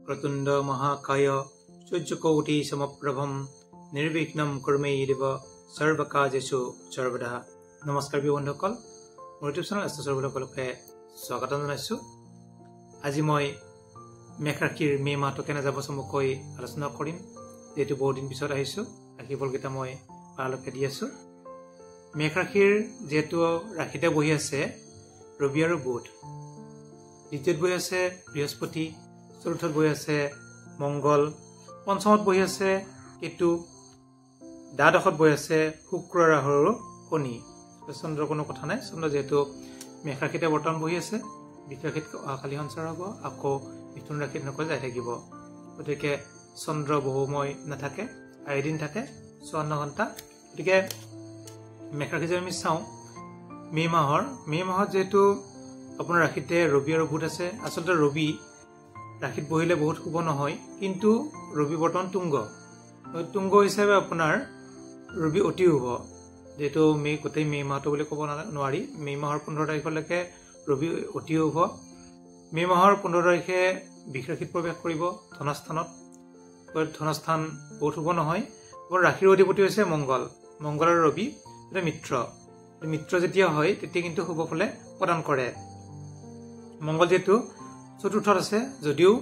वक्रतुंड महाकाय सूर्यकोटि समप्रभम निर्विघ्नं कुरुमेदेव सर्वकार्येषु सर्वदा। नमस्कार बंधुসকল, মোৰ ইউটিউব চেনেল এষ্ট সকলকে স্বাগতম জনাইছো। আজি মই মেঘ ৰাশিৰ মে মাহটো কেনে যাব চমুকৈ আলোচনা কৰিম। যেহেতু বহুত দিন পিছত আহিছো, ৰাশিফলকেইটা মই পাৰালৈকে দি আছো। মেঘ ৰাশিৰ যেহেতু ৰাশিতে বহি আছে ৰবি আৰু বুধ, দ্বিতীয়ত বহি আছে বৃহস্পতি, চতুৰ্থত বহি আছে মংগল, পঞ্চমত বহি আছে কেতু, দ্বাদশত বহি আছে শুক্ৰ, ৰাহু আৰু শনি। চন্দ্ৰৰ কোনো কথা নাই। চন্দ্ৰ যেহেতু মেঘ ৰাশিতে বৰ্তমান বহি আছে, বৃষ ৰাশিত অহাকালি সঞ্চাৰ হ'ব, আকৌ মিথুন ৰাশিত নকৈ যাই থাকিব। গতিকে চন্দ্ৰ বহুময় নাথাকে, এদিন থাকে 54 ঘণ্টা। গতিকে মেঘ ৰাশি যদি আমি চাওঁ মে মাহত যেহেতু আপোনাৰ ৰাশিতে ৰবি আৰু বুধ আছে। আচলতে ৰবি ৰাশিত বহিলে বহুত শুভ নহয়, কিন্তু ৰবি বৰ্তমান তুংগ হিচাপে আপোনাৰ ৰবি অতি শুভ। যেহেতু গোটেই মে মাহটো বুলি ক'ব নোৱাৰি, মে মাহৰ 15 তাৰিখলৈকে ৰবি অতি শুভ। মে মাহৰ 15 তাৰিখে বৃষ ৰাশিত প্ৰৱেশ কৰিব ধনস্থানত। ধনস্থান বহুত শুভ নহয়। ৰাশিৰ অধিপতি হৈছে মংগল আৰু ৰবি, এটা মিত্ৰ যেতিয়া হয় তেতিয়া কিন্তু শুভ ফলে প্ৰদান কৰে। মংগল যিহেতু চতুৰ্থত আছে, যদিও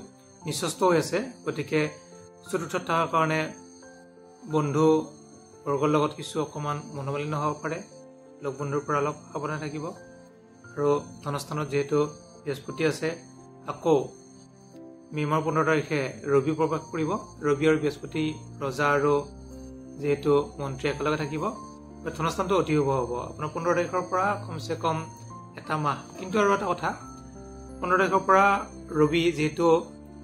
নিচস্ত হৈ আছে, গতিকে চতুৰ্থত থকাৰ কাৰণে বন্ধু বৰ্গৰ লগত কিছু অকণমান মনোমালিন্য হ'ব পাৰে, লগ বন্ধুৰ পৰা অলপ সাৱধানে থাকিব। আৰু ধনস্থানত যিহেতু বৃহস্পতি আছে, আকৌ মে মাহৰ 15 তাৰিখে ৰবি প্ৰৱেশ কৰিব। ৰবি আৰু বৃহস্পতি ৰজা আৰু যিহেতু মন্ত্ৰী একেলগে থাকিব, ধনস্থানটো অতি শুভ হ'ব আপোনাৰ 15 তাৰিখৰ পৰা কমচে কম এটা মাহ। কিন্তু আৰু এটা কথা, 15 তাৰিখৰ পৰা ৰবি যিহেতু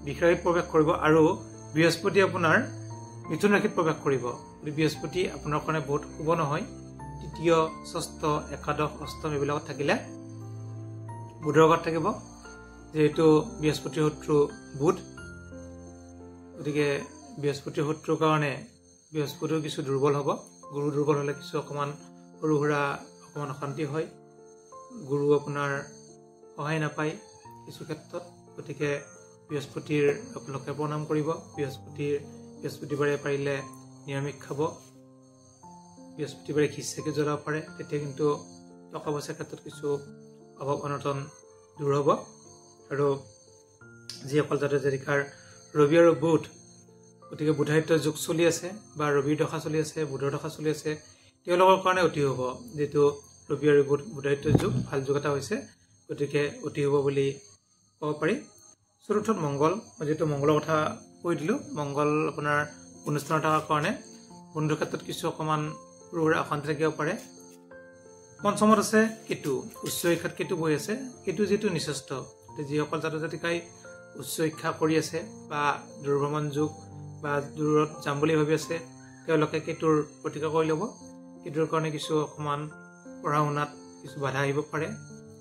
বৃষ ৰাশিত প্ৰৱেশ কৰিব আৰু বৃহস্পতি আপোনাৰ মিথুন ৰাশিত প্ৰৱেশ কৰিব। বৃহস্পতি আপোনাৰ কাৰণে বহুত শুভ নহয়। তৃতীয়, ষষ্ঠ, একাদশ, অষ্টম এইবিলাকত থাকিলে বুধৰ ঘৰত থাকিব। যিহেতু বৃহস্পতিৰ শত্ৰু বুধ, গতিকে বৃহস্পতিৰ শত্ৰুৰ কাৰণে বৃহস্পতিও কিছু দুৰ্বল হ'ব। গুৰু দুৰ্বল হ'লে কিছু অকণমান সৰু সুৰা অকণমান অশান্তি হয়। গুৰু আপোনাৰ সহায় নাপায় কিছু ক্ষেত্ৰত। গতিকে বৃহস্পতিৰ আপোনালোকে প্ৰণাম কৰিব। বৃহস্পতিবাৰে পাৰিলে নিৰামিষ খাব। বৃহস্পতিবাৰে খিচ চাকি জ্বলাব পাৰে, তেতিয়া কিন্তু টকা পইচাৰ ক্ষেত্ৰত কিছু অভাৱ অনটন দূৰ হ'ব। আৰু যিসকল জাতক জাতিকাৰ ৰবি আৰু বুধ, গতিকে বুধাদিত্য যুগ চলি আছে বা ৰবিৰ দশা চলি আছে, বুধৰ দশা চলি আছে, তেওঁলোকৰ কাৰণে অতি শুভ। যিহেতু ৰবি আৰু বুধাদিত্য যুগ ভাল যুগ এটা হৈছে, গতিকে অতি শুভ বুলি ক'ব পাৰি। চতুৰ্থত মংগল, যিহেতু মংগলৰ কথা কৈ দিলোঁ, মংগল আপোনাৰ অনুষ্ঠানত থকাৰ কাৰণে বন্ধুৰ ক্ষেত্ৰত কিছু অকণমান সৰু সুৰা অশান্তি থাকিব পাৰে। পঞ্চমত আছে কেতু, উচ্চ শিক্ষাত কেতু বহি আছে। কেতু যিহেতু নিচস্ত, যিসকল জাতক জাতিকাই উচ্চ শিক্ষা কৰি আছে বা দূৰভ্ৰমণ যুগ বা দূৰত যাম বুলি ভাবি আছে, তেওঁলোকে কেতুৰ প্ৰতিকাৰ কৰি ল'ব। কেতুৰ কাৰণে কিছু অকণমান পঢ়া শুনাত কিছু বাধা আহিব পাৰে।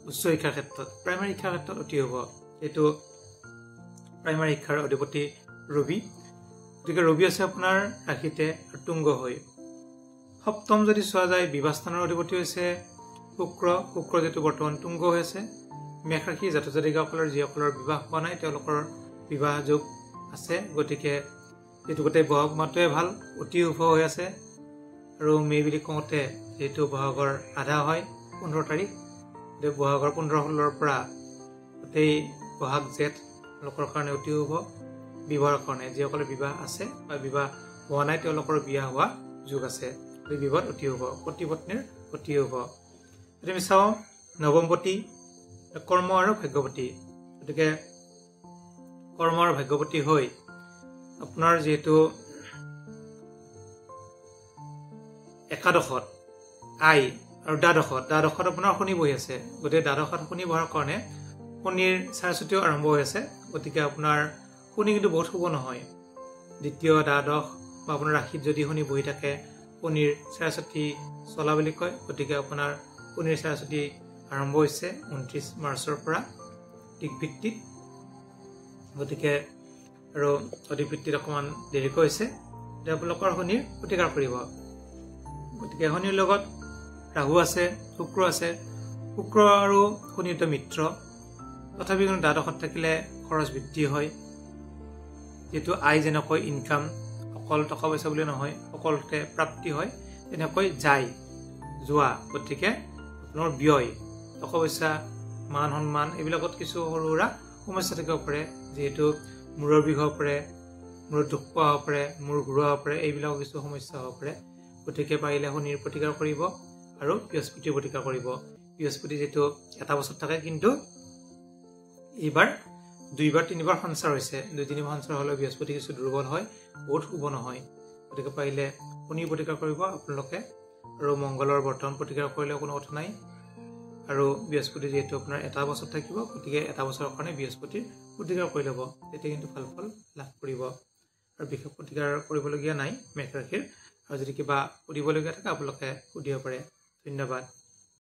উচ্চ শিক্ষাৰ ক্ষেত্ৰত, প্ৰাইমেৰী শিক্ষাৰ ক্ষেত্ৰত অতি হ'ব। যিহেতু প্ৰাইমেৰী শিক্ষাৰ অধিপতি ৰবি, গতিকে ৰবি আছে আপোনাৰ ৰাশিতে তুংগ হৈ। সপ্তম যদি চোৱা যায়, বিবাহ স্থানৰ অধিপতি হৈছে শুক্ৰ যিহেতু বৰ্তমান তুংগ হৈ আছে। মেঘ ৰাশি জাতক জাতিকাসকলৰ যিসকলৰ বিবাহ হোৱা নাই, তেওঁলোকৰ বিবাহ যোগ আছে। গতিকে যিহেতু গোটেই বহাগ মাহটোৱে ভাল, অতি শুভ হৈ আছে। আৰু মে বুলি কওঁতে যিহেতু বহাগৰ আধা হয় 15 তাৰিখ, গতিকে বহাগৰ 15-16 পৰা গোটেই বহাগ জেঠ লোকৰ কাৰণে অতি শুভ। বিবাহৰ কাৰণে যিসকলৰ বিবাহ আছে বা বিবাহ হোৱা নাই, তেওঁলোকৰ বিয়া হোৱা যুগ আছে। বিবাহ অতি শুভ, পতি পত্নীৰ অতি শুভ। যদি আমি চাওঁ নৱমপতি, কৰ্ম আৰু ভাগ্যপতি, গতিকে কৰ্ম আৰু ভাগ্যপতি হৈ আপোনাৰ যিহেতু একাদশত আই আৰু দ্বাদশত আপোনাৰ শনি বহি আছে। গতিকে দ্বাদশত শনি বহাৰ কাৰণে শনিৰ চাৰচুটিও আৰম্ভ হৈ আছে। গতিকে আপোনাৰ শনি কিন্তু বহুত শুভ নহয়। দ্বিতীয়, দ্বাদশ বা আপোনাৰ ৰাশিত যদি শনি বহি থাকে, শনিৰ চাৰচুটি চলা বুলি কয়। গতিকে আপোনাৰ শনিৰ চাৰচুটি আৰম্ভ হৈছে 29 মাৰ্চৰ পৰা দিকভিত্তিত। গতিকে আৰু অধিভিত্তিত অকণমান দেৰিকৈ হৈছে, আপোনালোকৰ শনিৰ প্ৰতিকাৰ কৰিব। গতিকে শনিৰ লগত ৰাহু আছে, শুক্ৰ আছে। শুক্ৰ আৰু শনিৰ মিত্ৰ, তথাপি কিন্তু দ্বাদশত থাকিলে খৰচ বৃদ্ধি হয়। যেহেতু আয় যেনেকৈ ইনকাম অকল টকা পইচা বুলি নহয় সকলোতে প্ৰাপ্তি হয় তেনেকৈ যায় যোৱা গতিকে আপোনাৰ ব্যয় টকা পইচা মান সন্মান এইবিলাকত কিছু সৰু সুৰা সমস্যা থাকিব পাৰে যিহেতু মূৰৰ বিষ হ'ব পাৰে মূৰত দুখ পোৱা হ'ব পাৰে মূৰ ঘূৰোৱা হ'ব পাৰে এইবিলাকৰ কিছু সমস্যা হ'ব পাৰে গতিকে পাৰিলে শনিৰ প্ৰতিকাৰ কৰিব আৰু বৃহস্পতিৰ প্ৰতিকাৰ কৰিব বৃহস্পতি যিহেতু এটা বছৰ থাকে কিন্তু এইবাৰ 2 3 বাৰ সঞ্চাৰ হৈছে 2 3 বাৰ সঞ্চাৰ হ'লে বৃহস্পতি কিছু দুৰ্বল হয় বহুত শুভ নহয় গতিকে পাৰিলে শনিৰ প্ৰতিকাৰ কৰিব আপোনালোকে আৰু মংগলৰ বৰ্তমান প্ৰতিকাৰ কৰিলে কোনো কথা নাই আৰু বৃহস্পতি যেহেতু আপোনাৰ এটা বছৰ থাকিব গতিকে এটা বছৰৰ কাৰণে বৃহস্পতিৰ প্ৰতিকাৰ কৰি ল'ব তেতিয়া কিন্তু ভাল ফল লাভ কৰিব আৰু বিশেষ প্ৰতিকাৰ কৰিবলগীয়া নাই মেষ ৰাশিৰ আৰু যদি কিবা সুধিবলগীয়া থাকে আপোনালোকে সুধিব পাৰে ধন্যবাদ